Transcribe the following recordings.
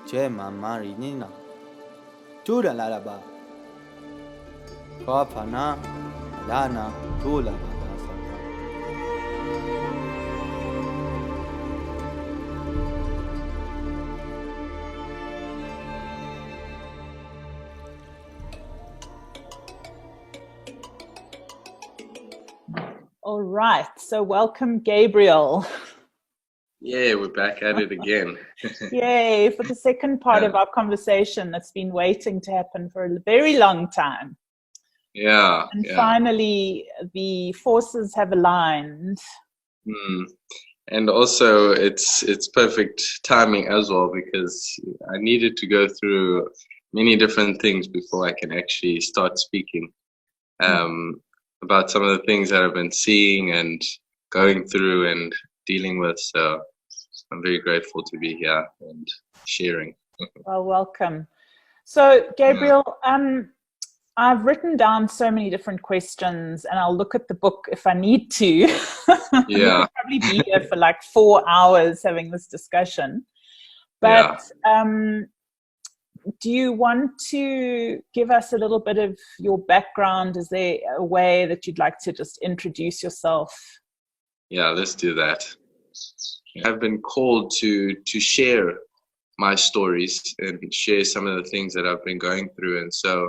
che mamari nina. Tuda la ba. Kopana lana tula ba. All right, so welcome, Gabriel. Yeah, we're back at it again. Yay, for the second part of our conversation that's been waiting to happen for a very long time. Yeah. And finally, the forces have aligned. And also, it's perfect timing as well, because I needed to go through many different things before I can actually start speaking about some of the things that I've been seeing and going through and dealing with. So I'm very grateful to be here and sharing. Well, welcome. So, Gabriel, I've written down so many different questions, and I'll look at the book if I need to. Yeah. We'll probably be here for like 4 hours having this discussion. But do you want to give us a little bit of your background? Is there a way that you'd like to just introduce yourself? Yeah, let's do that. I've been called to share my stories and share some of the things that I've been going through. And so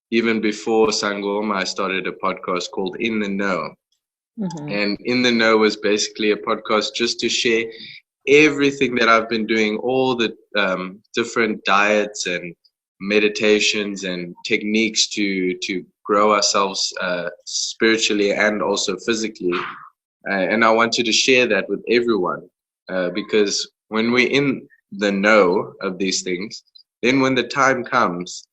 even before Sangoma, I started a podcast called In the Know. And In the Know was basically a podcast just to share everything that I've been doing, all the different diets and meditations and techniques to grow ourselves spiritually and also physically. And I wanted to share that with everyone because when we're in the know of these things, then when the time comes,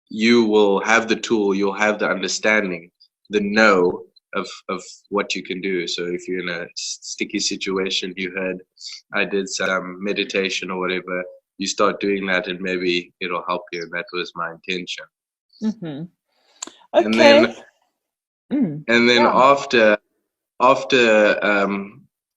you will have the tool, you'll have the understanding, the know of what you can do. So if you're in a sticky situation, you heard I did some meditation or whatever, you start doing that and maybe it'll help you. And that was my intention. Okay. And then after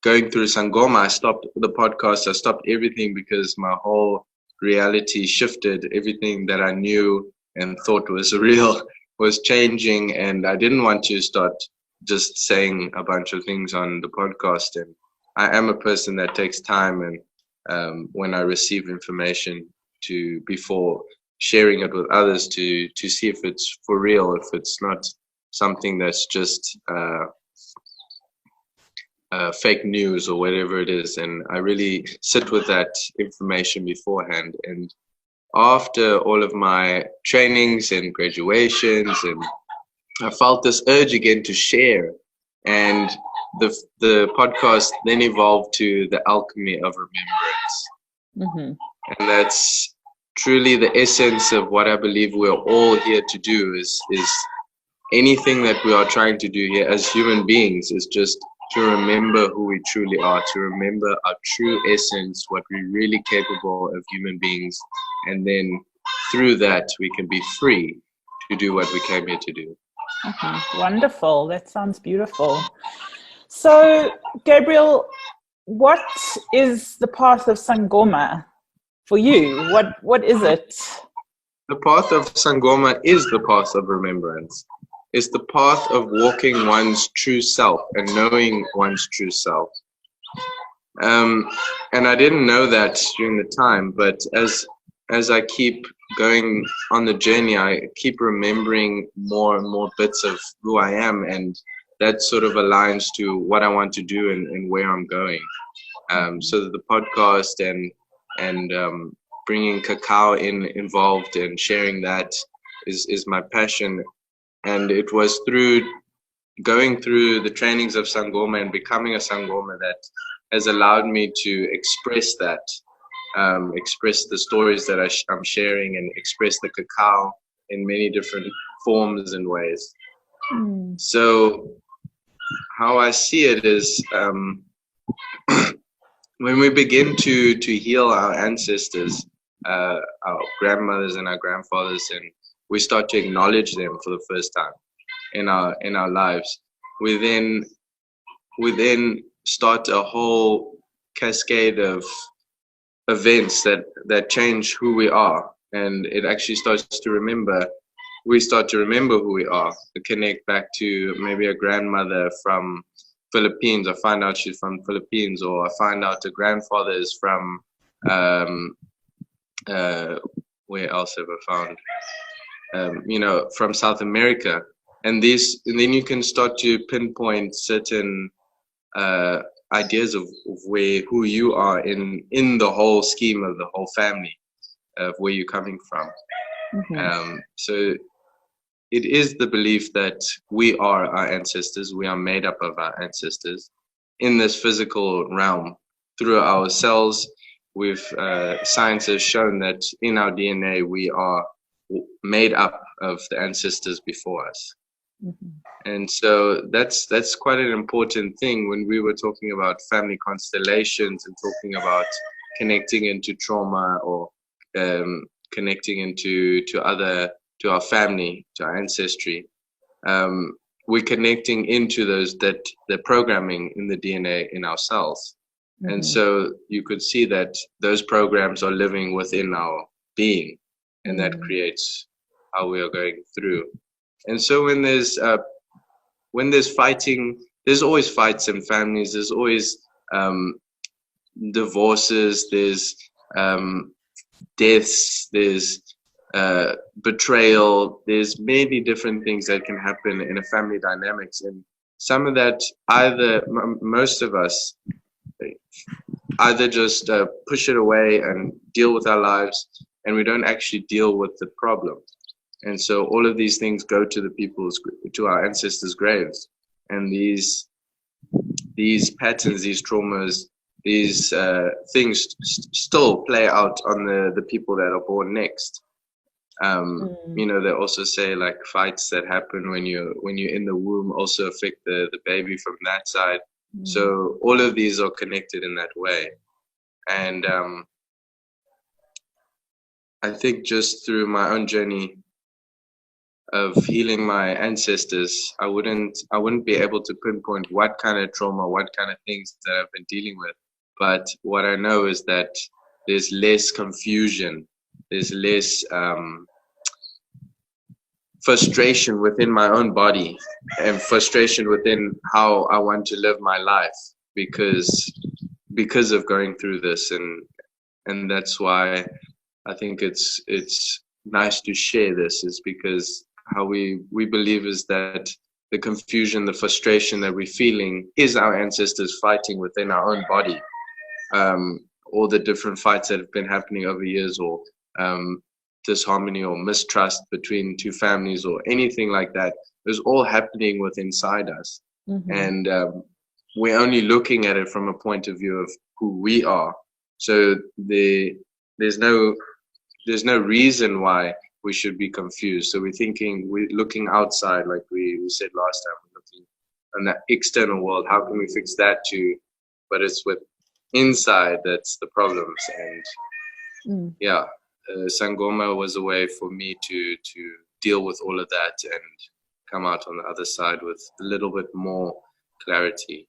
going through Sangoma, I stopped the podcast. I stopped everything because my whole reality shifted. Everything that I knew and thought was real was changing, and I didn't want to start just saying a bunch of things on the podcast. And I am a person that takes time, and when I receive information, to before sharing it with others, to see if it's for real, if it's not something that's just fake news or whatever it is. And I really sit with that information beforehand. And after all of my trainings and graduations, and I felt this urge again to share. And the podcast then evolved to the Alchemy of Remembrance. And that's truly the essence of what I believe we're all here to do, is anything that we are trying to do here as human beings is just to remember who we truly are, to remember our true essence, what we're really capable of human beings. And then through that, we can be free to do what we came here to do. Wonderful. That sounds beautiful. So, Gabriel, what is the path of Sangoma for you? What is it? The path of Sangoma is the path of remembrance. It's the path of walking one's true self and knowing one's true self. And I didn't know that during the time, but as I keep going on the journey, I keep remembering more and more bits of who I am, and that sort of aligns to what I want to do and where I'm going. So the podcast and bringing cacao involved and sharing that is my passion. And it was through going through the trainings of Sangoma and becoming a Sangoma that has allowed me to express that, express the stories that I'm sharing, and express the cacao in many different forms and ways. So how I see it is when we begin to heal our ancestors, our grandmothers and our grandfathers, and we start to acknowledge them for the first time in our lives, we then start a whole cascade of events that change who we are, and it actually starts to remember. We start to remember who we are, to connect back to maybe a grandmother from Philippines. I find out she's from Philippines, or I find out the grandfather is from where else have I found? From South America, and then you can start to pinpoint certain ideas of who you are in the whole scheme of the whole family, of where you're coming from. So it is the belief that we are our ancestors. We are made up of our ancestors in this physical realm through our cells. Science has shown that in our DNA we are made up of the ancestors before us. And so that's quite an important thing when we were talking about family constellations and talking about connecting into trauma, or connecting into our family, to our ancestry. We're connecting into the programming in the DNA in our cells. And so you could see that those programs are living within our being, and that creates how we are going through. And so when there's fighting, there's always fights in families. There's always divorces. There's deaths. There's betrayal. There's many different things that can happen in a family dynamics, and some of that most of us either just push it away and deal with our lives, and we don't actually deal with the problem. And so all of these things go to our ancestors' graves, and these patterns, these traumas, these things still play out on the people that are born next. They also say like fights that happen when you're in the womb also affect the baby from that side. So all of these are connected in that way. And I think just through my own journey of healing my ancestors, I wouldn't be able to pinpoint what kind of trauma, what kind of things that I've been dealing with. But what I know is that there's less confusion, there's less frustration within my own body, and frustration within how I want to live my life because of going through this. And that's why I think it's nice to share this, is because how we believe is that the confusion, the frustration that we're feeling is our ancestors fighting within our own body. All the different fights that have been happening over years, or disharmony or mistrust between two families or anything like that, is all happening within inside us. And we're only looking at it from a point of view of who we are. So there's no reason why we should be confused. So we're looking outside, like we said last time, we're looking on the external world. How can we fix that too? But it's with inside that's the problems. And Sangoma was a way for me to deal with all of that and come out on the other side with a little bit more clarity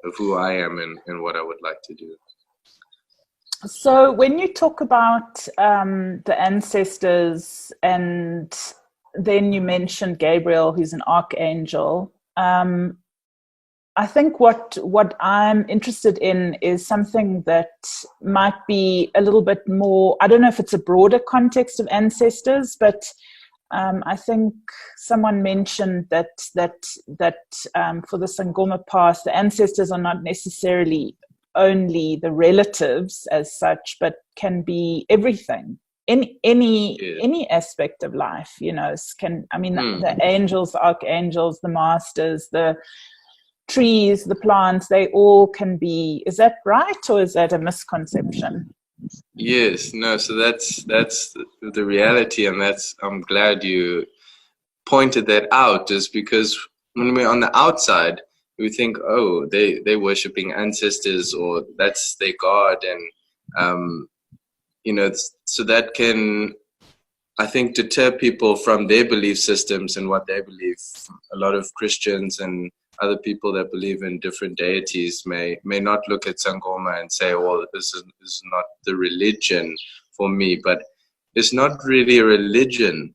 of who I am and what I would like to do. So when you talk about the ancestors, and then you mentioned Gabriel, who's an archangel, I think what I'm interested in is something that might be a little bit more, I don't know if it's a broader context of ancestors, but I think someone mentioned that for the Sangoma path, the ancestors are not necessarily only the relatives as such, but can be everything in any aspect of life. The angels, the archangels, the masters, the trees, the plants, they all can be. Is that right, or is that a misconception? Yes, no, so that's the reality, and I'm glad you pointed that out, just because when we're on the outside, we think, oh, they're worshipping ancestors, or that's their god, and so that can, I think, deter people from their belief systems and what they believe. A lot of Christians and other people that believe in different deities may not look at Sangoma and say, well, this is not the religion for me. But it's not really a religion.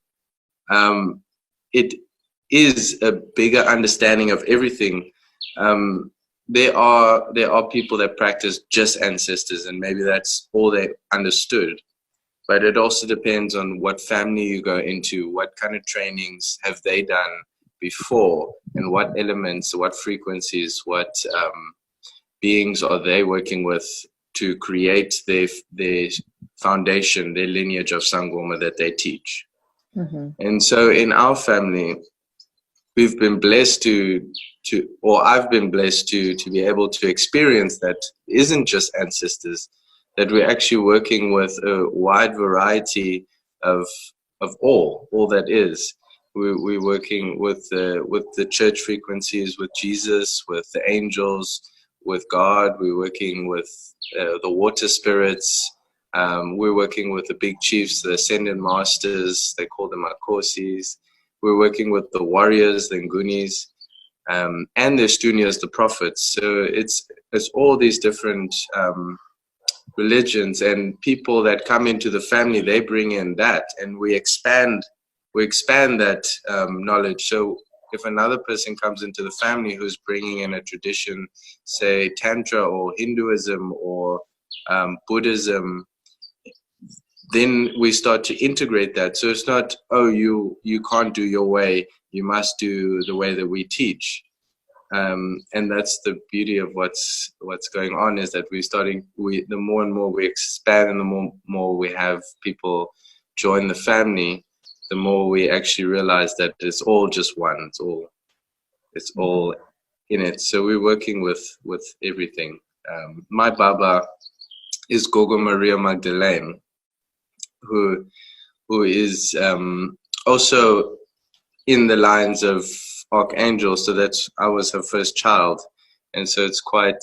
It is a bigger understanding of everything. There are people that practice just ancestors, and maybe that's all they understood. But it also depends on what family you go into, what kind of trainings have they done before, and what elements, what frequencies, what beings are they working with to create their foundation, their lineage of Sangoma that they teach. Mm-hmm. And so in our family, we've been blessed or I've been blessed to be able to experience that isn't just ancestors, that we're actually working with a wide variety of all that is. We're working with the church frequencies, with Jesus, with the angels, with God. We're working with the water spirits. We're working with the big chiefs, the ascended masters. They call them Akosis. We're working with the warriors, the Ngunis, and the Stunias, the prophets. So it's all these different religions and people that come into the family. They bring in that, and we expand that knowledge. So if another person comes into the family who's bringing in a tradition, say Tantra or Hinduism or Buddhism, then we start to integrate that. So it's not, oh, you can't do your way, you must do the way that we teach. And that's the beauty of what's going on, is that the more and more we expand and the more we have people join the family, the more we actually realize that it's all just one. It's all in it. So we're working with everything. My Baba is Gogo Maria Magdalene, who is also in the lines of Archangel. So I was her first child, and so it's quite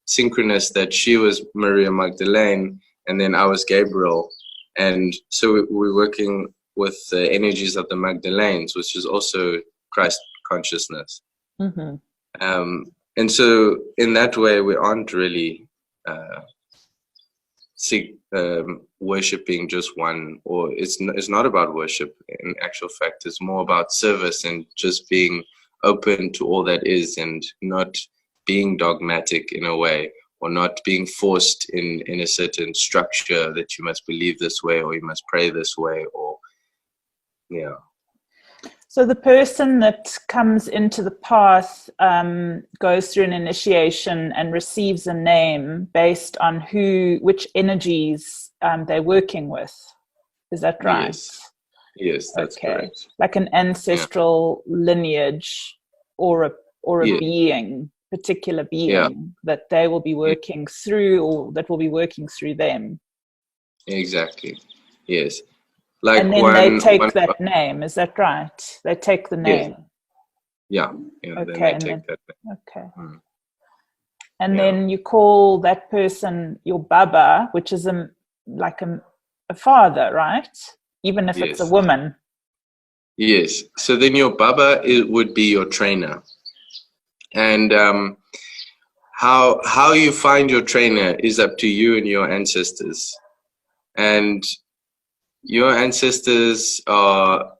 synchronous that she was Maria Magdalene and then I was Gabriel. And so we're working with the energies of the Magdalenes, which is also Christ consciousness. Mm-hmm. And so in that way, we aren't really worshipping just one, or it's not about worship. In actual fact, it's more about service and just being open to all that is, and not being dogmatic in a way, or not being forced in a certain structure that you must believe this way or you must pray this way, or yeah. So the person that comes into the path goes through an initiation and receives a name based on which energies they're working with. Is that right? Yes, that's correct. Like an ancestral lineage or a being, particular being that they will be working through, or that will be working through them. Exactly. Yes. And then they take that name, is that right? They take the name. Yes. Yeah. Okay. Then they take that name. Okay. And then you call that person your Baba, which is like a father, right? Even if it's a woman. Yes. So then your Baba would be your trainer. And how you find your trainer is up to you and your ancestors. And your ancestors are,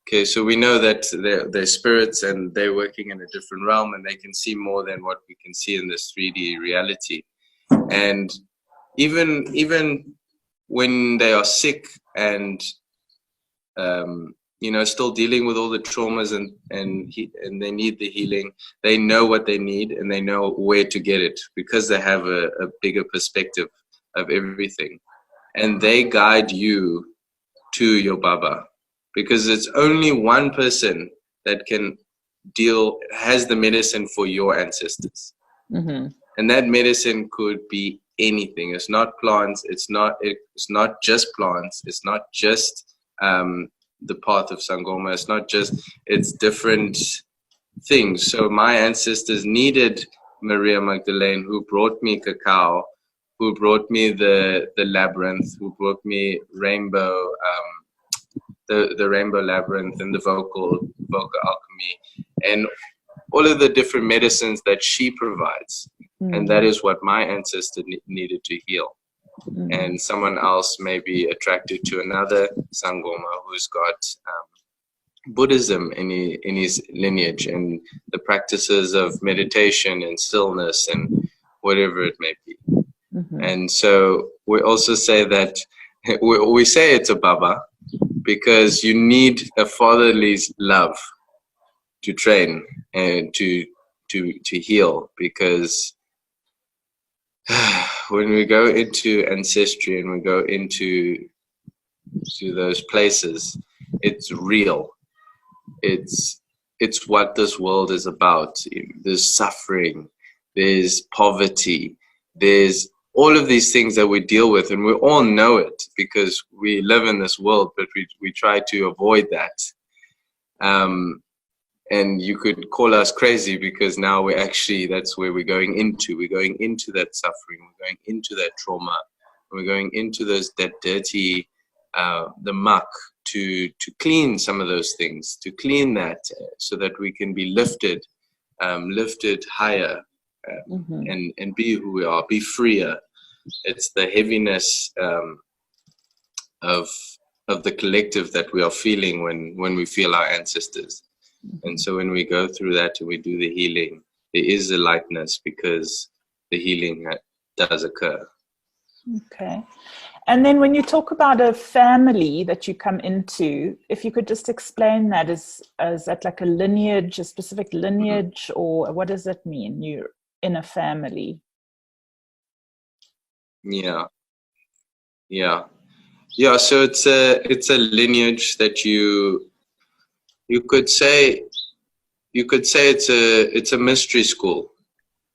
okay, so we know that they're spirits and they're working in a different realm, and they can see more than what we can see in this 3D reality. And even when they are sick and still dealing with all the traumas and they need the healing, they know what they need and they know where to get it, because they have a bigger perspective of everything. And they guide you to your Baba, because it's only one person that has the medicine for your ancestors. Mm-hmm. And that medicine could be anything. It's not plants. It's not just plants. It's not just the path of Sangoma. It's different things. So my ancestors needed Maria Magdalene, who brought me cacao, who brought me the labyrinth, who brought me rainbow, the rainbow labyrinth and the vocal alchemy. And all of the different medicines that she provides. And that is what my ancestor needed to heal. And someone else may be attracted to another Sangoma who's got Buddhism in his lineage, and the practices of meditation and stillness and whatever it may be. And so we also say that we say it's a Baba because you need a fatherly love to train and to heal, because when we go into ancestry and we go into those places, it's real. It's what this world is about. There's suffering, there's poverty, there's all of these things that we deal with, and we all know it because we live in this world, but we try to avoid that. And you could call us crazy because now that's where we're going into. We're going into that suffering. We're going into that trauma. We're going into that dirty, the muck, to clean some of those things, to clean that so that we can be lifted higher, and be who we are, be freer. It's the heaviness of the collective that we are feeling when we feel our ancestors. And so when we go through that and we do the healing, there is a lightness because the healing does occur. Okay. And then when you talk about a family that you come into, if you could just explain that, is that like a lineage, a specific lineage, or what does that mean? You're in a family. Yeah. So it's a lineage that you could say it's a mystery school.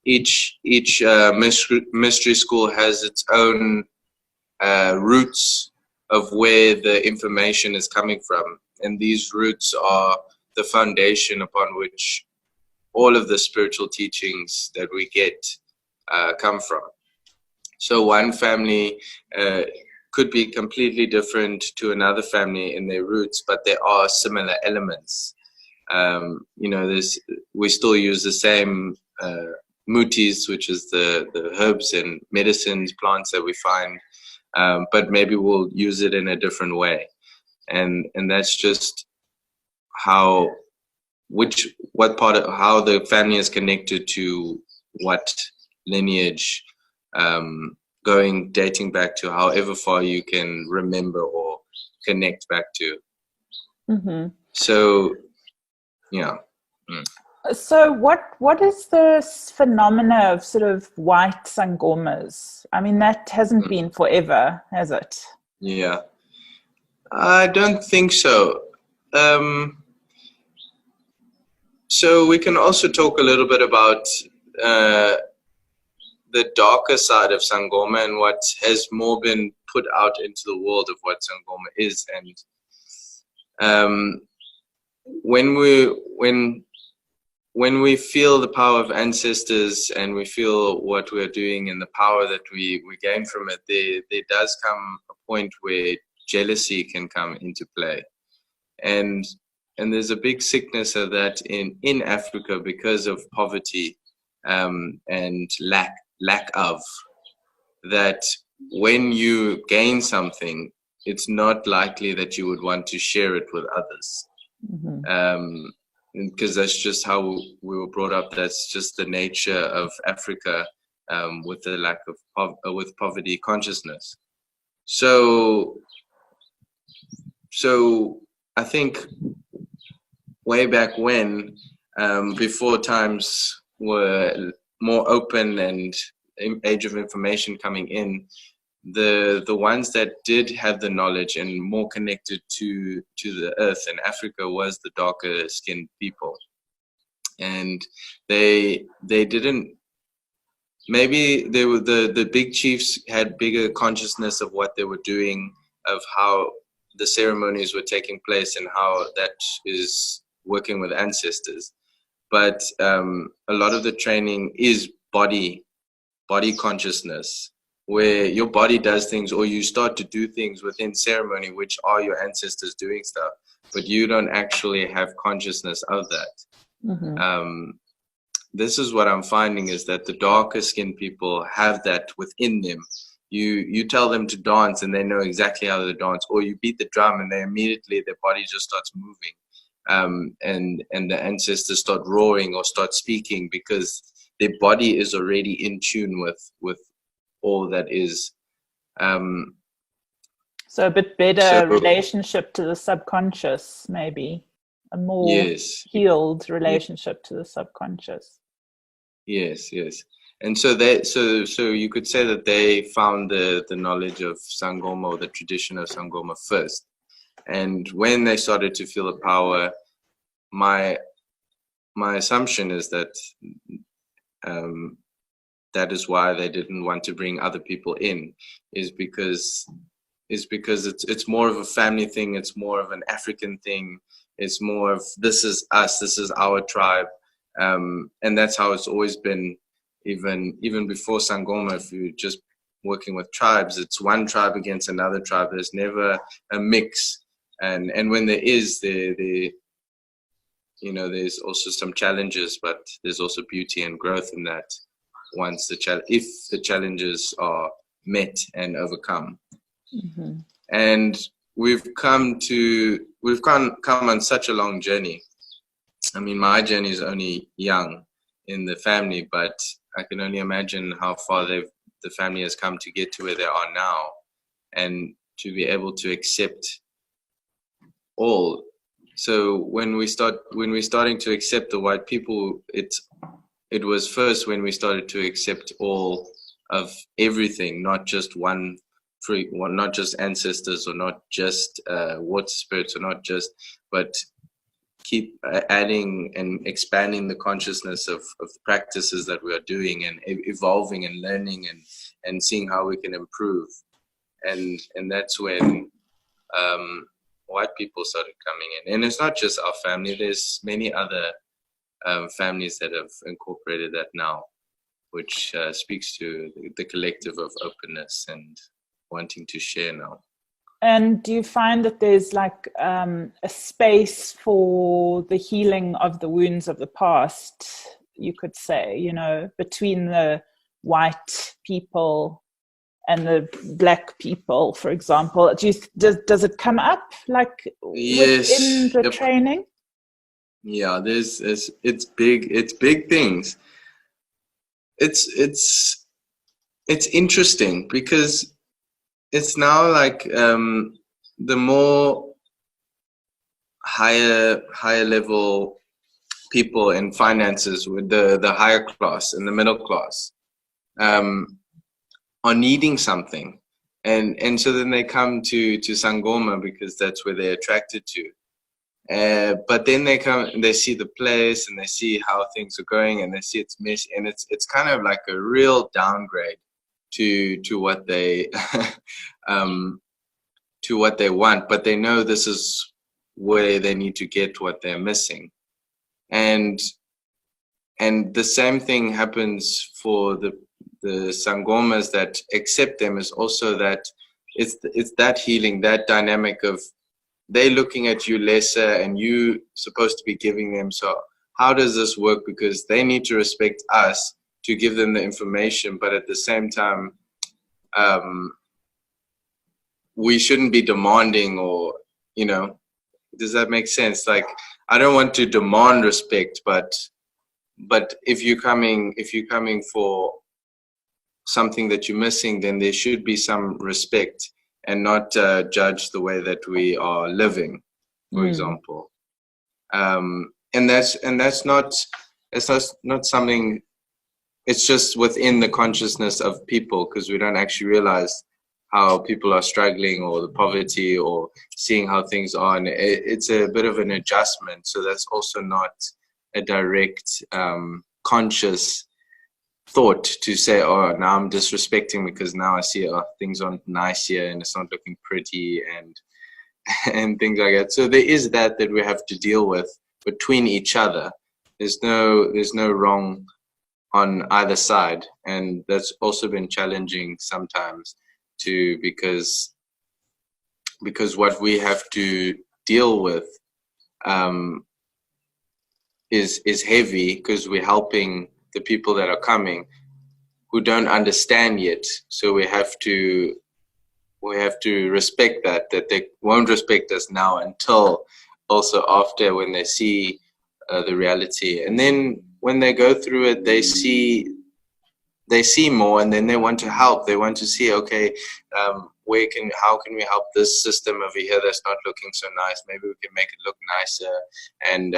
Each mystery school has its own roots of where the information is coming from, and these roots are the foundation upon which all of the spiritual teachings that we get come from. So one family could be completely different to another family in their roots, but there are similar elements. We still use the same mutis, which is the herbs and medicines, plants that we find, but maybe we'll use it in a different way. And that's just how the family is connected to what lineage, dating back to however far you can remember or connect back to. So, yeah. So what is this phenomena of sort of white Sangomas? I mean, that hasn't been forever, has it? Yeah, I don't think so. So we can also talk a little bit about the darker side of Sangoma and what has more been put out into the world of what Sangoma is. And when we feel the power of ancestors and we feel what we're doing and the power that we gain from it, there does come a point where jealousy can come into play. And there's a big sickness of that in Africa because of poverty and lack of. That when you gain something, it's not likely that you would want to share it with others. Because that's just how we were brought up. That's just the nature of Africa, with the lack of with poverty consciousness. So I think way back when, before times were more open and age of information coming in, the ones that did have the knowledge and more connected to the earth in Africa was the darker skinned people. And they didn't, maybe they were the big chiefs had bigger consciousness of what they were doing, of how the ceremonies were taking place and how that is working with ancestors. But a lot of the training is body consciousness, where your body does things, or you start to do things within ceremony, which are your ancestors doing stuff, but you don't actually have consciousness of that. this is what I'm finding, is that the darker skinned people have that within them. You tell them to dance and they know exactly how to dance, or you beat the drum and they immediately, their body just starts moving, and the ancestors start roaring or start speaking because their body is already in tune with all that is. So a bit better So, relationship to the subconscious, maybe a more yes, healed relationship to the subconscious. yes, yes. And so you could say that they found the knowledge of Sangoma, or the tradition of Sangoma, first. And when they started to feel the power, my assumption is that that is why they didn't want to bring other people in, is because it's more of a family thing, it's more of an African thing, it's more of, this is us, this is our tribe, and that's how it's always been. Even before Sangoma, if you're just working with tribes, it's one tribe against another tribe. There's never a mix, and when there is, there's also some challenges, but there's also beauty and growth in that. Once if the challenges are met and overcome, Mm-hmm. and we've come on such a long journey. I mean, my journey is only young in the family, but I can only imagine how far the family has come to get to where they are now, and to be able to accept all. So when we're starting to accept the white people, it was first when we started to accept all of everything, not just not just ancestors, or not just water spirits, or not just, but keep adding and expanding the consciousness of the practices that we are doing, and evolving and learning, and seeing how we can improve. And that's when white people started coming in. And it's not just our family, there's many other families that have incorporated that now, which speaks to the collective of openness and wanting to share now. And do you find that there's like a space for the healing of the wounds of the past, you could say, between the white people and the black people, for example? Does it come up like within the training? Yeah, it's big things. It's interesting because it's now like the more higher level people in finances, with the higher class and the middle class, are needing something, and so then they come to Sangoma because that's where they're attracted to. But then they come and they see the place, and they see how things are going, and they see it's messy, and it's kind of like a real downgrade to what they to what they want, but they know this is where they need to get what they're missing. And the same thing happens for the Sangomas that accept them, is also that it's that healing, that dynamic of they looking at you lesser and you supposed to be giving them. So how does this work? Because they need to respect us to give them the information, but at the same time, we shouldn't be demanding, or does that make sense? Like, I don't want to demand respect, but if you're coming for something that you're missing, then there should be some respect, and not judge the way that we are living, for example. And that's not something. It's just within the consciousness of people, because we don't actually realize how people are struggling, or the poverty, or seeing how things are. And it's a bit of an adjustment. So that's also not a direct conscious thought to say, oh, now I'm disrespecting because now I see things aren't nice here and it's not looking pretty, and things like that. So there is that we have to deal with between each other. There's no wrong on either side, and that's also been challenging sometimes too, because what we have to deal with is heavy because we're helping the people that are coming who don't understand yet. So we have to respect that they won't respect us now until also after, when they see the reality. And then when they go through it, they see more, and then they want to help. They want to see, okay, how can we help this system over here that's not looking so nice? Maybe we can make it look nicer, and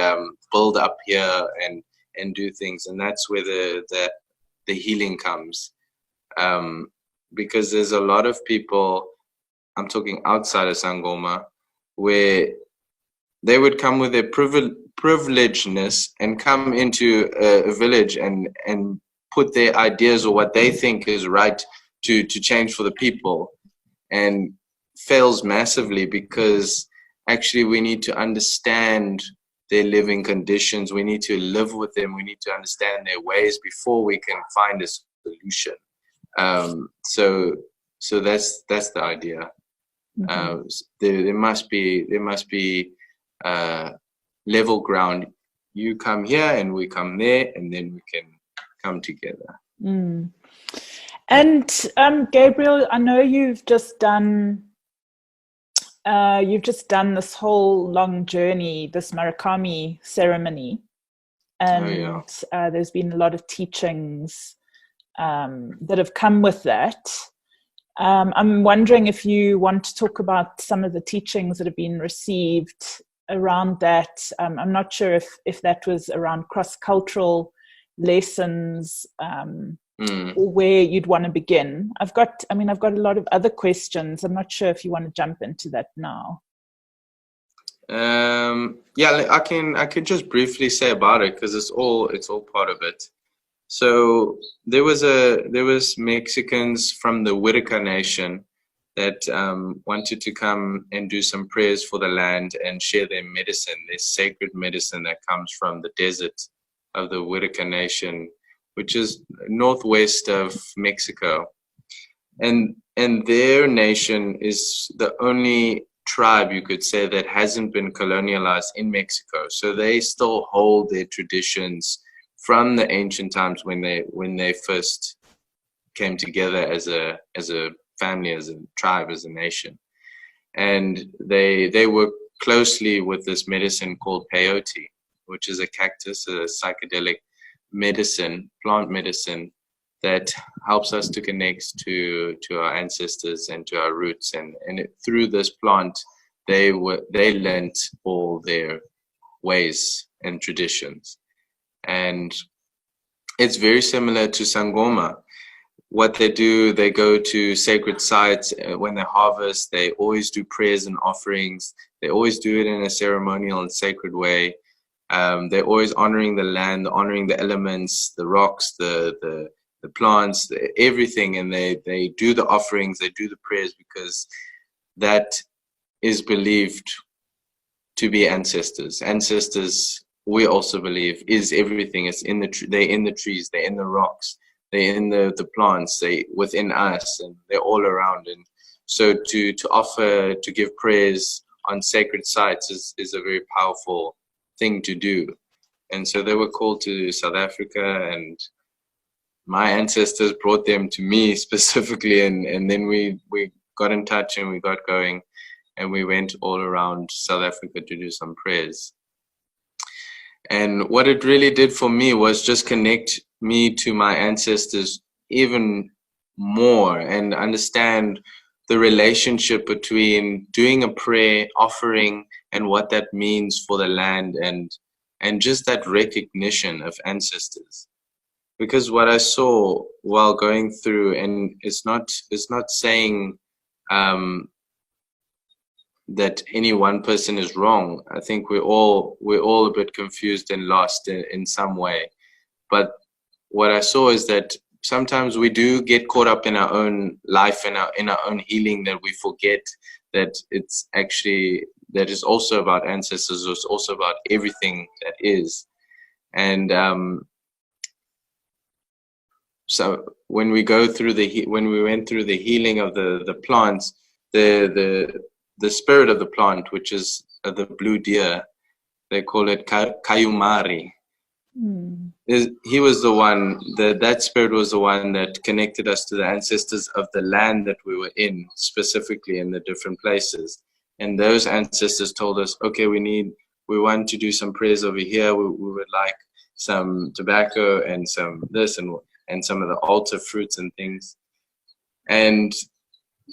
build up here and do things. And that's where the healing comes, because there's a lot of people, I'm talking outside of Sangoma, where they would come with their privilegedness and come into a village and put their ideas or what they think is right to change for the people, and fails massively, because actually we need to understand their living conditions. We need to live with them. We need to understand their ways before we can find a solution. So that's the idea. Mm-hmm. There must be level ground. You come here and we come there, and then we can come together. Mm. And Gabriel, I know you've just done this whole long journey, this Murakami ceremony, and there's been a lot of teachings that have come with that. I'm wondering if you want to talk about some of the teachings that have been received around that. I'm not sure if that was around cross-cultural lessons, or where you'd want to begin. I've got a lot of other questions. I'm not sure if you want to jump into that now. I can just briefly say about it, because it's all part of it. So there was Mexicans from the Whitaker Nation that wanted to come and do some prayers for the land and share their medicine, their sacred medicine that comes from the desert of the Whitaker Nation, which is northwest of Mexico. And their nation is the only tribe, you could say, that hasn't been colonialized in Mexico. So they still hold their traditions from the ancient times when they first came together as a family, as a tribe, as a nation. And they work closely with this medicine called peyote, which is a cactus, a psychedelic medicine, plant medicine, that helps us to connect to our ancestors and to our roots. And through this plant, they learned all their ways and traditions. And it's very similar to Sangoma. What they do, they go to sacred sites. When they harvest, they always do prayers and offerings. They always do it in a ceremonial and sacred way. They're always honoring the land, honoring the elements, the rocks, the plants, everything. And they do the offerings, they do the prayers, because that is believed to be ancestors. Ancestors, we also believe, is everything. It's they're in the trees, they're in the rocks, they're in the plants, they within us, and they're all around. And so to offer, to give prayers on sacred sites is a very powerful thing to do. And so they were called to South Africa, and my ancestors brought them to me specifically, and then we got in touch and we got going, and we went all around South Africa to do some prayers. And what it really did for me was just connect me to my ancestors even more, and understand the relationship between doing a prayer, offering, and what that means for the land, and just that recognition of ancestors. Because what I saw while going through, and it's not saying that any one person is wrong. I think we're all a bit confused and lost in some way. But what I saw is that sometimes we do get caught up in our own life and in our own healing, that we forget that it's actually, that is also about ancestors. It's also about everything that is. And so when we went through the healing of the plants, the spirit of the plant, which is the blue deer, they call it Kayumari, He was the one, that spirit was the one that connected us to the ancestors of the land that we were in, specifically in the different places. And those ancestors told us, okay, we want to do some prayers over here. We would like some tobacco and some this and some of the altar fruits and things. And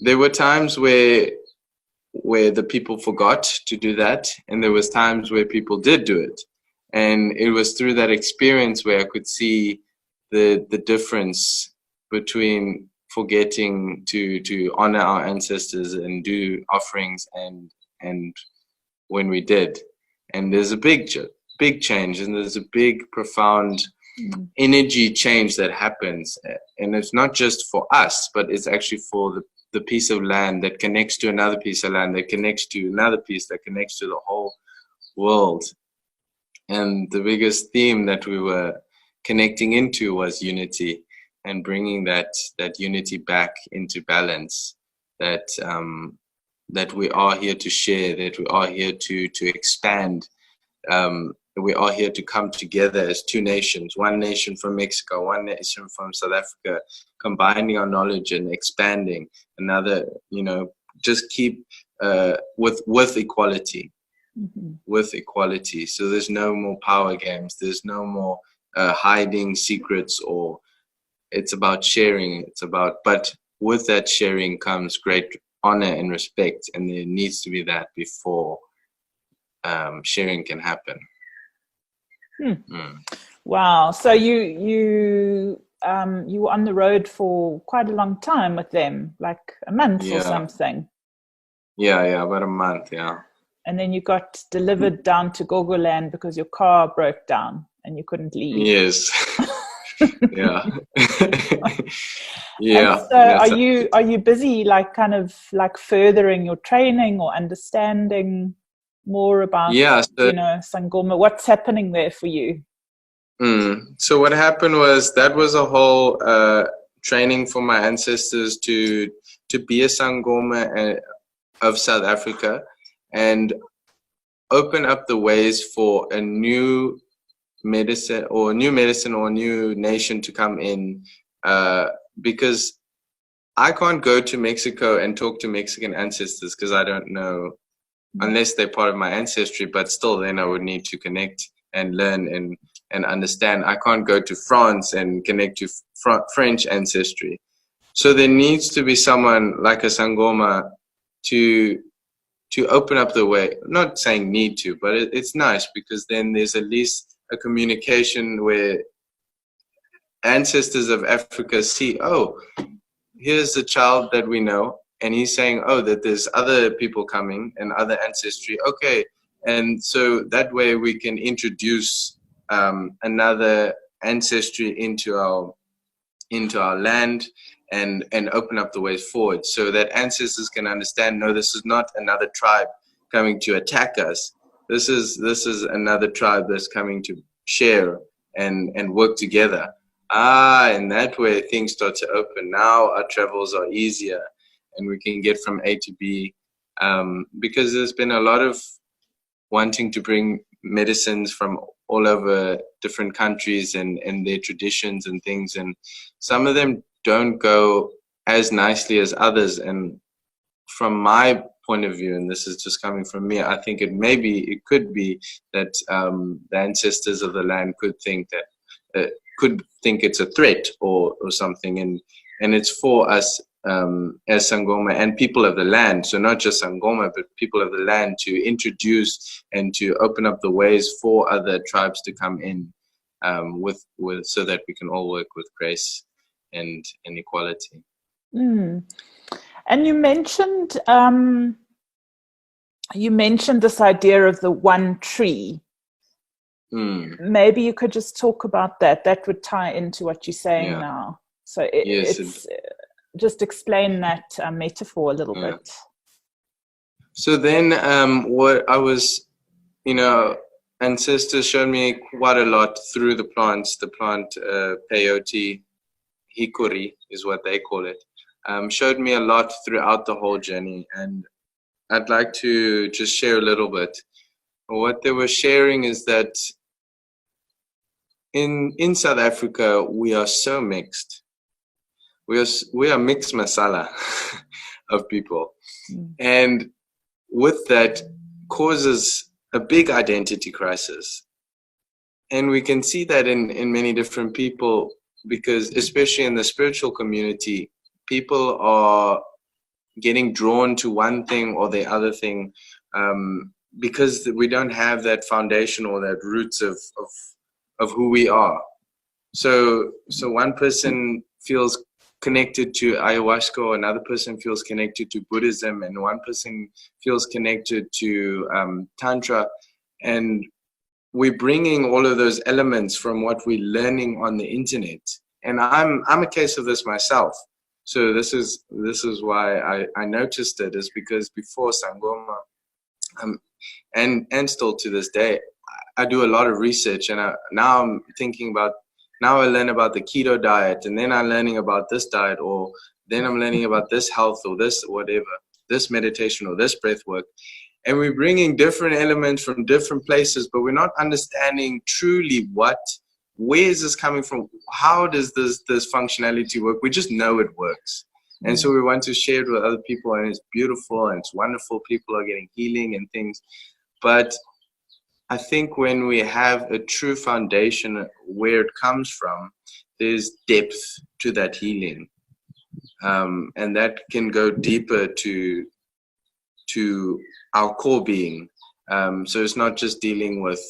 there were times where the people forgot to do that, and there was times where people did do it. And it was through that experience where I could see the difference between forgetting to honor our ancestors and do offerings and when we did. And there's a big change, and there's a big, profound energy change that happens. And it's not just for us, but it's actually for the piece of land that connects to another piece of land, that connects to another piece, that connects to the whole world. And the biggest theme that we were connecting into was unity, and bringing that unity back into balance, that we are here to share, that we are here to expand. We are here to come together as two nations, one nation from Mexico, one nation from South Africa, combining our knowledge and expanding. Another, just keep with equality. With equality. So there's no more power games. There's no more hiding secrets, or it's about sharing. But with that sharing comes great honor and respect, and there needs to be that before sharing can happen. Wow. So you were on the road for quite a long time with them, like a month or something. Yeah, about a month, yeah. And then you got delivered down to Gogoland because your car broke down and you couldn't leave. Yes. Yeah. And so are you busy kind of furthering your training or understanding more about Sangoma? What's happening there for you? So what happened was, that was a whole training for my ancestors to be a Sangoma of South Africa, and open up the ways for a new medicine or a new nation to come in, because I can't go to Mexico and talk to Mexican ancestors, because I don't know, unless they're part of my ancestry, but still then I would need to connect and learn and understand. I can't go to France and connect to French ancestry. So there needs to be someone like a Sangoma to open up the way. Not saying need to, but it's nice, because then there's at least a communication where ancestors of Africa see, oh, here's the child that we know, and he's saying, oh, that there's other people coming and other ancestry. Okay. And so that way we can introduce another ancestry into our land, and open up the ways forward, so that ancestors can understand, no, this is not another tribe coming to attack us. This is another tribe that's coming to share and work together. And that way things start to open. Now our travels are easier, and we can get from A to B, because there's been a lot of wanting to bring medicines from all over different countries and their traditions and things, and some of them don't go as nicely as others. And from my point of view, and this is just coming from me, I think it could be that the ancestors of the land could think it's a threat or something, and it's for us as Sangoma and people of the land, so not just Sangoma but people of the land, to introduce and to open up the ways for other tribes to come in, with so that we can all work with grace and equality. And you mentioned this idea of the one tree. Maybe you could just talk about that. That would tie into what you're saying now. So just explain that metaphor a little bit. So then what I was, ancestors showed me quite a lot through the plant peyote, hikori is what they call it, showed me a lot throughout the whole journey. And I'd like to just share a little bit. What they were sharing is that in South Africa, we are so mixed. We are mixed masala of people. And with that causes a big identity crisis. And we can see that in many different people, because especially in the spiritual community, people are getting drawn to one thing or the other thing, because we don't have that foundation or that roots of who we are. So one person feels connected to ayahuasca, another person feels connected to Buddhism, and one person feels connected to Tantra. And we're bringing all of those elements from what we're learning on the internet. And I'm a case of this myself. So this is why I noticed it, is because before Sangoma, and still to this day, I do a lot of research, and now I'm thinking about, now I learn about the keto diet, and then I'm learning about this diet, or then I'm learning about this health, or this whatever, this meditation, or this breath work. And we're bringing different elements from different places, but we're not understanding truly where is this coming from? How does this functionality work? We just know it works. And so we want to share it with other people, and it's beautiful and it's wonderful. People are getting healing and things. But I think when we have a true foundation where it comes from, there's depth to that healing. And that can go deeper to our core being. So it's not just dealing with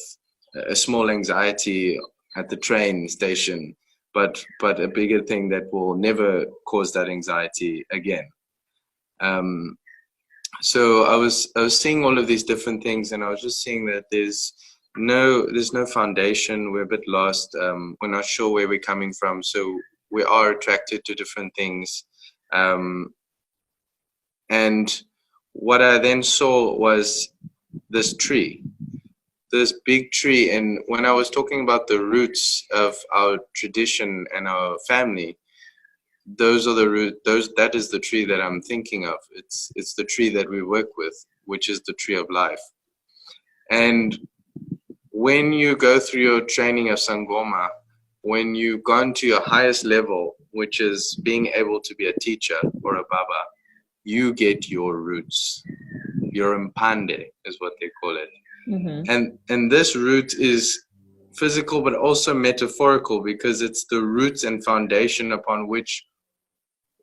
a small anxiety at the train station, but a bigger thing that will never cause that anxiety again. So I was seeing all of these different things, and I was just seeing that there's no foundation. We're a bit lost. We're not sure where we're coming from, so we are attracted to different things. And what I then saw was this tree, this big tree. And when I was talking about the roots of our tradition and our family, those are the root. That is the tree that I'm thinking of. It's the tree that we work with, which is the tree of life. And when you go through your training of Sangoma, when you've gone to your highest level, which is being able to be a teacher or a baba, you get your roots. Your mpande is what they call it. Mm-hmm. And this root is physical but also metaphorical, because it's the roots and foundation upon which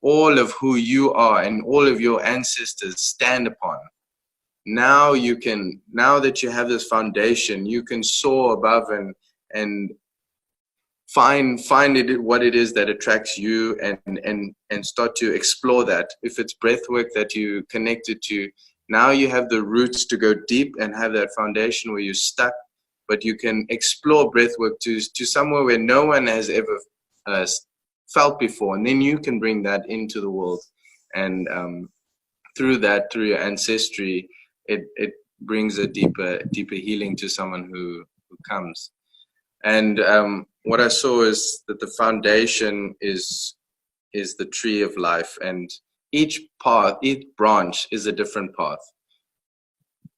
all of who you are and all of your ancestors stand upon. Now that you have this foundation, you can soar above and find what it is that attracts you, and start to explore that. If it's breath work that you connected to, now you have the roots to go deep and have that foundation where you're stuck, but you can explore breath work to somewhere where no one has ever felt before, and then you can bring that into the world. And through your ancestry, it brings a deeper healing to someone who comes. And what I saw is that the foundation is the tree of life, and each branch is a different path.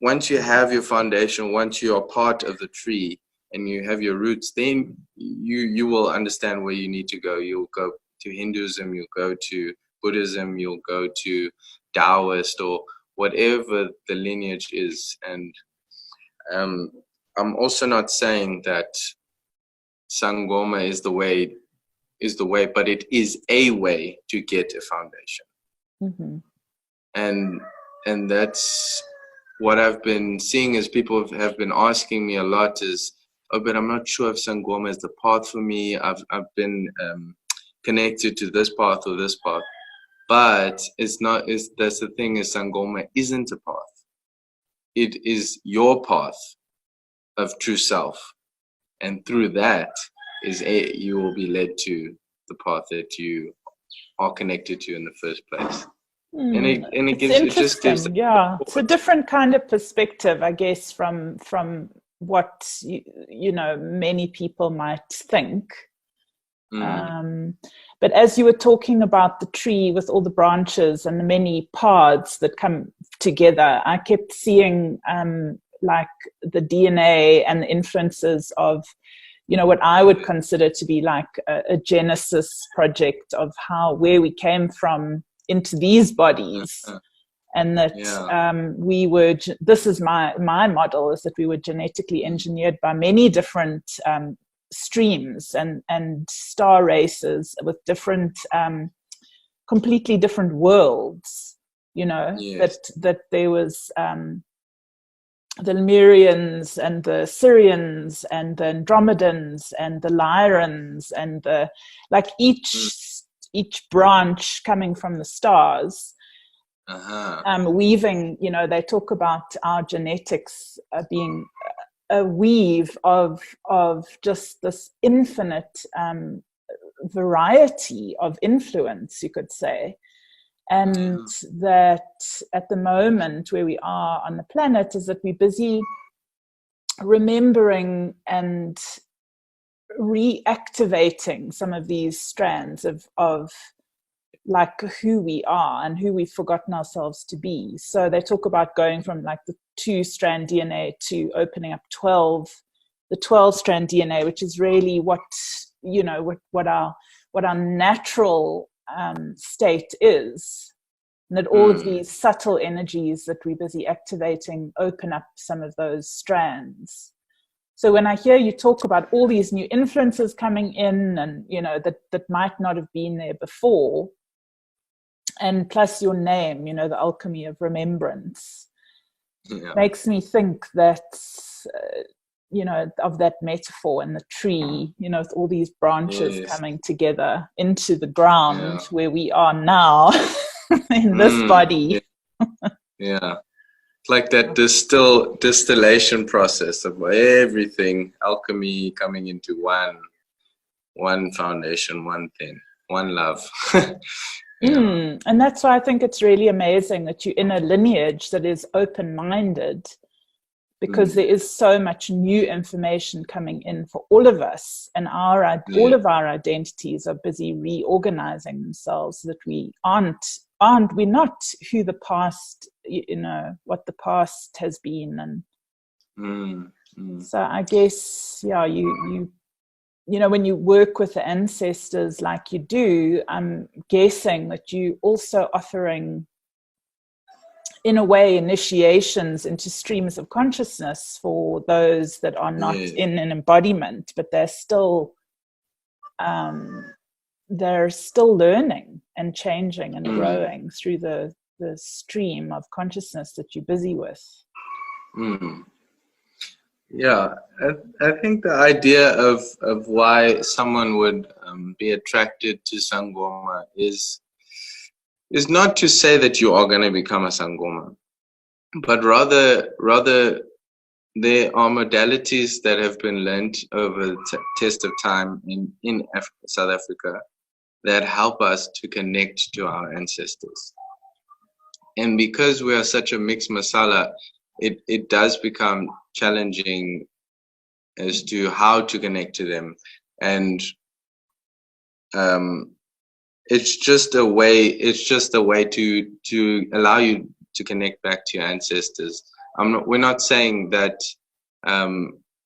Once you have your foundation, once you are part of the tree and you have your roots, then you will understand where you need to go. You'll go to Hinduism, you'll go to Buddhism, you'll go to Taoist, or whatever the lineage is. And I'm also not saying that Sangoma is the way, but it is a way to get a foundation. Mm-hmm. And that's what I've been seeing, is people have been asking me a lot is, but I'm not sure if Sangoma is the path for me. I've been connected to this path or this path, but it's not. That's the thing, is Sangoma isn't a path. It is your path of true self, and through that you will be led to the path that you are connected to in the first place. And it just gives, yeah, it's a different kind of perspective, I guess, from what many people might think. But as you were talking about the tree with all the branches and the many paths that come together, I kept seeing like the DNA and the influences of you know, what I would consider to be like a genesis project of where we came from into these bodies. And that we were, this is my model, is that we were genetically engineered by many different streams and star races with different, completely different worlds, you know, that there was the Lemurians and the Syrians and the Andromedans and the Lyrans and the, like each branch coming from the stars. Weaving, you know, they talk about our genetics being a weave of just this infinite variety of influence, you could say. And that at the moment where we are on the planet is that we're busy remembering and reactivating some of these strands of like who we are and who we've forgotten ourselves to be. So they talk about going from like the 2-strand DNA to opening up the 12-strand DNA, which is really what, you know, what our natural state is. And that all of these subtle energies that we're busy activating open up some of those strands. So when I hear you talk about all these new influences coming in and, you know, that might not have been there before, and plus your name, you know, the Alchemy of Remembrance, makes me think that, you know, of that metaphor in the tree, you know, with all these branches coming together into the ground where we are now in this body. It's like that distillation process of everything, alchemy coming into one foundation, one thing, one love. And that's why I think it's really amazing that you're in a lineage that is open-minded, because there is so much new information coming in for all of us, and all of our identities are busy reorganizing themselves, so that we're not who the past, you know, what the past has been. And so I guess, you know, when you work with the ancestors like you do, I'm guessing that you also offering, in a way, initiations into streams of consciousness for those that are not in an embodiment, but they're still learning and changing and growing through the stream of consciousness that you're busy with. Yeah, I think the idea of why someone would be attracted to Sangoma is not to say that you are going to become a Sangoma, but rather there are modalities that have been learned over the test of time in South Africa that help us to connect to our ancestors. And because we are such a mixed masala, it does become challenging as to how to connect to them. And it's just a way to allow you to connect back to your ancestors. We're not saying that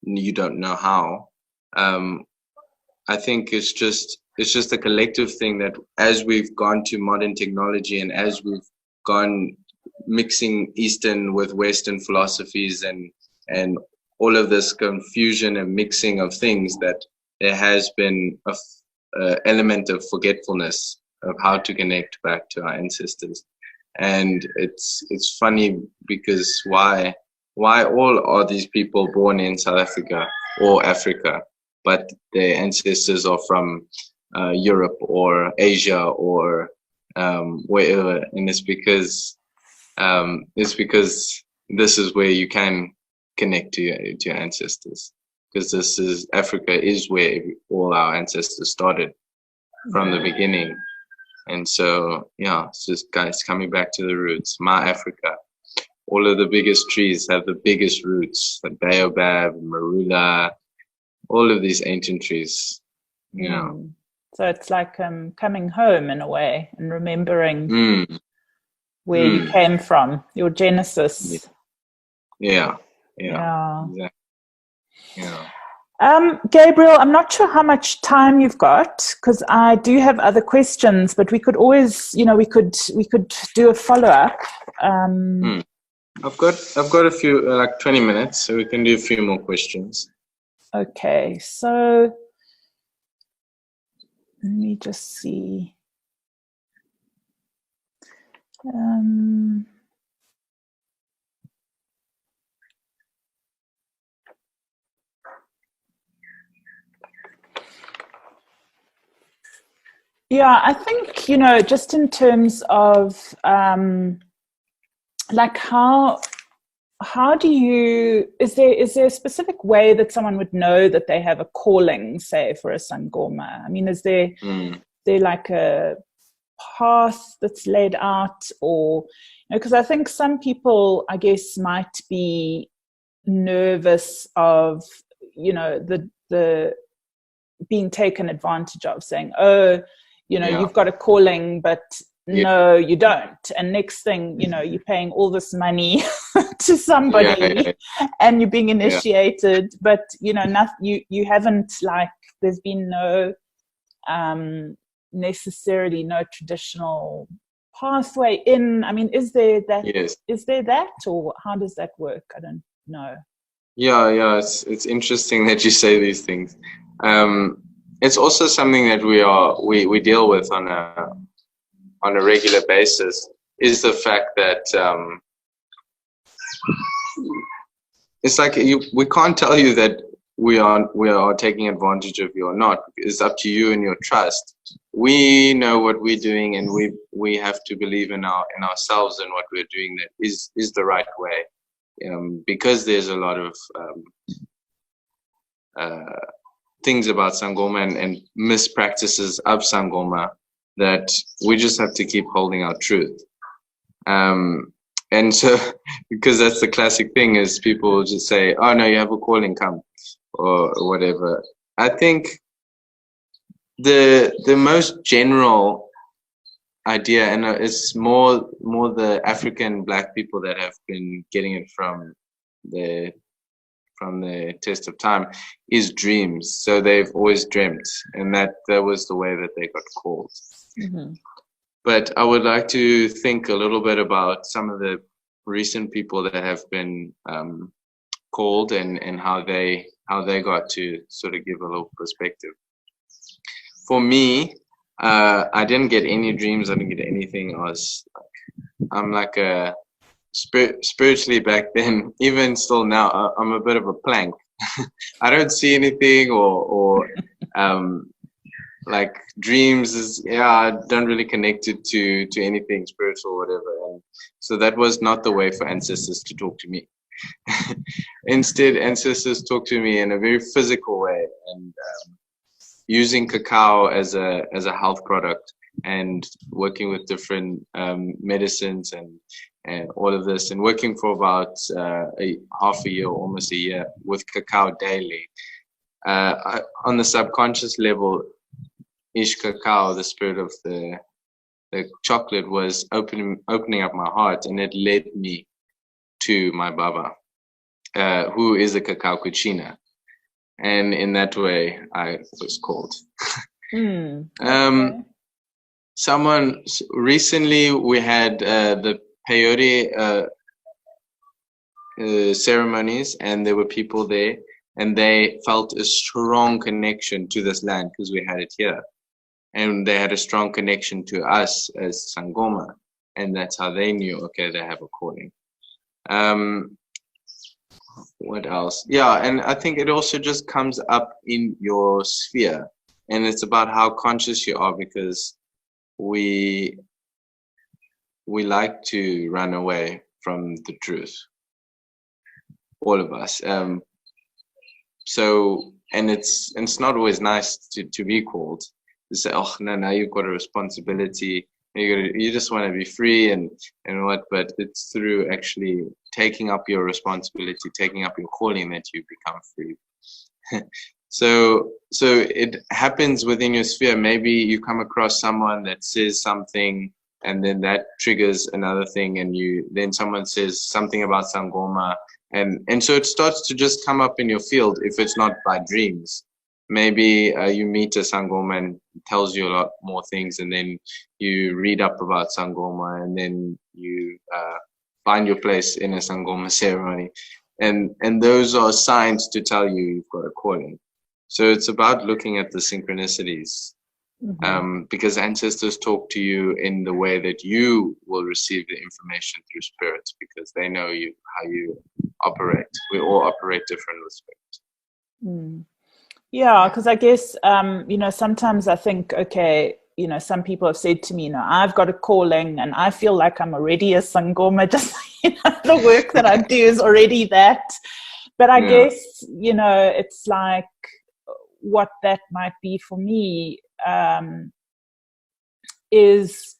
you don't know how. I think it's just a collective thing that as we've gone to modern technology and as we've gone mixing Eastern with Western philosophies and all of this confusion and mixing of things, that there has been a element of forgetfulness of how to connect back to our ancestors. And it's funny because why all are these people born in South Africa or Africa, but their ancestors are from Europe or Asia or wherever? And it's because this is where you can connect to your ancestors, because Africa is where all our ancestors started from the beginning. And so, yeah, it's just guys coming back to the roots. My Africa, all of the biggest trees have the biggest roots, like baobab, marula, all of these ancient trees, you know. So it's like coming home in a way and remembering where you came from, your genesis. Yeah. Exactly. Yeah. Gabriel, I'm not sure how much time you've got, because I do have other questions, but we could always, we could do a follow-up. I've got a few, like 20 minutes, so we can do a few more questions. Okay, so let me just see. Yeah, I think, just in terms of like how do you, is there a specific way that someone would know that they have a calling, say, for a Sangoma? I mean, is there like a path that's laid out, or, because I think some people, I guess, might be nervous of, the being taken advantage of, saying, oh, you've got a calling, but no, you don't. And next thing, you're paying all this money to somebody and you're being initiated, but, you haven't, like, there's been no, necessarily no traditional pathway in. I mean, is there that? Yes. Is there that, or how does that work? I don't know. Yeah. It's interesting that you say these things. It's also something that we deal with on a regular basis, is the fact that it's like we can't tell you that we are taking advantage of you or not. It's up to you and your trust. We know what we're doing, and we have to believe in ourselves and what we're doing that is the right way, because there's a lot of things about Sangoma and mispractices of Sangoma that we just have to keep holding our truth. And so, because that's the classic thing, is people will just say, oh no, you have a calling, come, or whatever. I think the most general idea, and it's more the African Black people that have been getting it from the test of time, is dreams. So they've always dreamt, and that was the way that they got called. Mm-hmm. But I would like to think a little bit about some of the recent people that have been called, and how they got to sort of give a little perspective. For me, I didn't get any dreams. I didn't get anything. I'm like a spiritually back then, even still now, I'm a bit of a plank. I don't see anything, or like dreams is, I don't really connect it to anything spiritual or whatever. And so that was not the way for ancestors to talk to me. Instead, ancestors talk to me in a very physical way, and using cacao as a health product, and working with different medicines and all of this, and working for about half a year, almost a year, with cacao daily. On the subconscious level, ish cacao, the spirit of the chocolate, was opening up my heart, and it led me to my Baba, who is a cacao cucina. And in that way, I was called. Okay. Someone recently, we had the peyote ceremonies, and there were people there, and they felt a strong connection to this land because we had it here, and they had a strong connection to us as Sangoma, and that's how they knew, okay, they have a calling. What else? Yeah, and I think it also just comes up in your sphere, and it's about how conscious you are, because we like to run away from the truth, all of us. So, and it's not always nice to be called, to say, oh no, now you've got a responsibility, you just want to be free and what, but it's through actually taking up your responsibility, taking up your calling, that you become free. So it happens within your sphere. Maybe you come across someone that says something, and then that triggers another thing, and then someone says something about Sangoma, And so it starts to just come up in your field if it's not by dreams. Maybe you meet a Sangoma and tells you a lot more things, and then you read up about Sangoma, and then you find your place in a Sangoma ceremony. And those are signs to tell you you've got a calling. So it's about looking at the synchronicities, because ancestors talk to you in the way that you will receive the information through spirits, because they know you, how you operate. We all operate different with spirit. Yeah, because I guess, sometimes I think, okay, some people have said to me, I've got a calling and I feel like I'm already a Sangoma, just, the work that I do is already that. But I guess, it's like what that might be for me is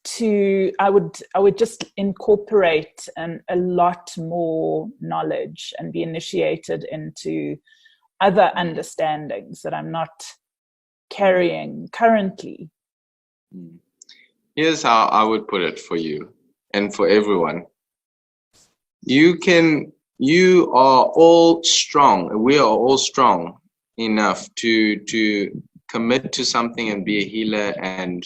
I would just incorporate a lot more knowledge and be initiated into other understandings that I'm not carrying currently. Here's how I would put it for you and for everyone. You are all strong. We are all strong enough to commit to something and be a healer and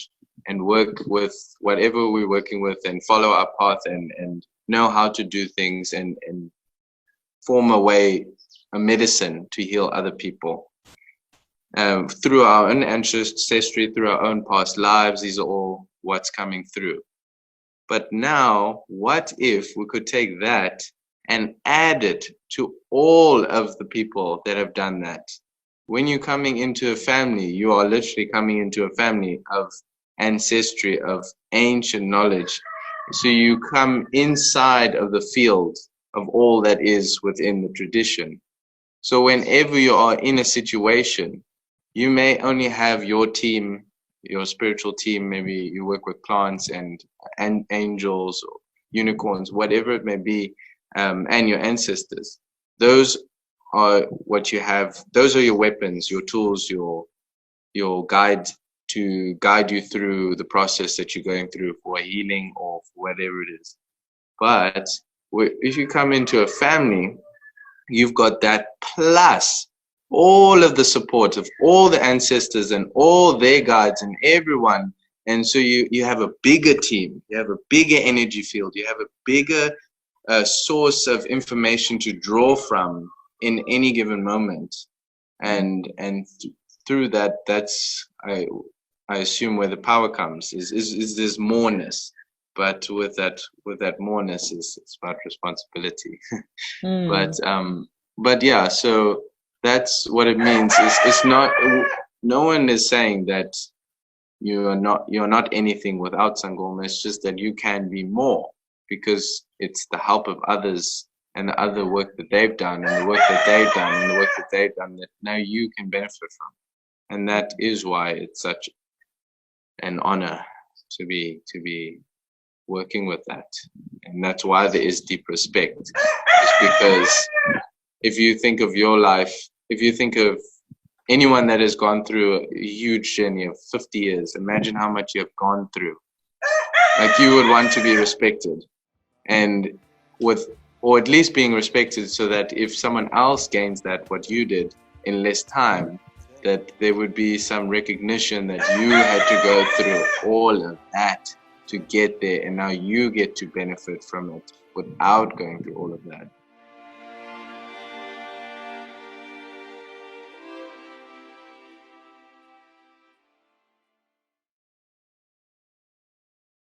work with whatever we're working with and follow our path and know how to do things and form a medicine to heal other people. Through our own ancestry, through our own past lives, these are all what's coming through. But now, what if we could take that and add it to all of the people that have done that? When you're coming into a family, you are literally coming into a family of ancestry, of ancient knowledge. So you come inside of the field of all that is within the tradition. So whenever you are in a situation, you may only have your team, your spiritual team, maybe you work with plants and angels or unicorns, whatever it may be, and your ancestors. Those are what you have. Those are your weapons, your tools, your guide to guide you through the process that you're going through for healing or for whatever it is. But if you come into a family, you've got that plus all of the support of all the ancestors and all their guides and everyone. And so you have a bigger team, you have a bigger energy field, you have a bigger source of information to draw from in any given moment. And through that, that's, I assume, where the power comes, is this moreness. But with that moreness it's about responsibility. But yeah, so that's what it means. It's not, no one is saying that you're not anything without Sangoma. It's just that you can be more, because it's the help of others and the other work that they've done and the work that they've done and the work that they've done that now you can benefit from. And that is why it's such an honor to be working with that. And that's why there is deep respect. It's because if you think of your life, if you think of anyone that has gone through a huge journey of 50 years, imagine how much you have gone through. Like, you would want to be respected, and or at least being respected, so that if someone else gains that, what you did in less time, that there would be some recognition that you had to go through all of that to get there, and now you get to benefit from it without going through all of that.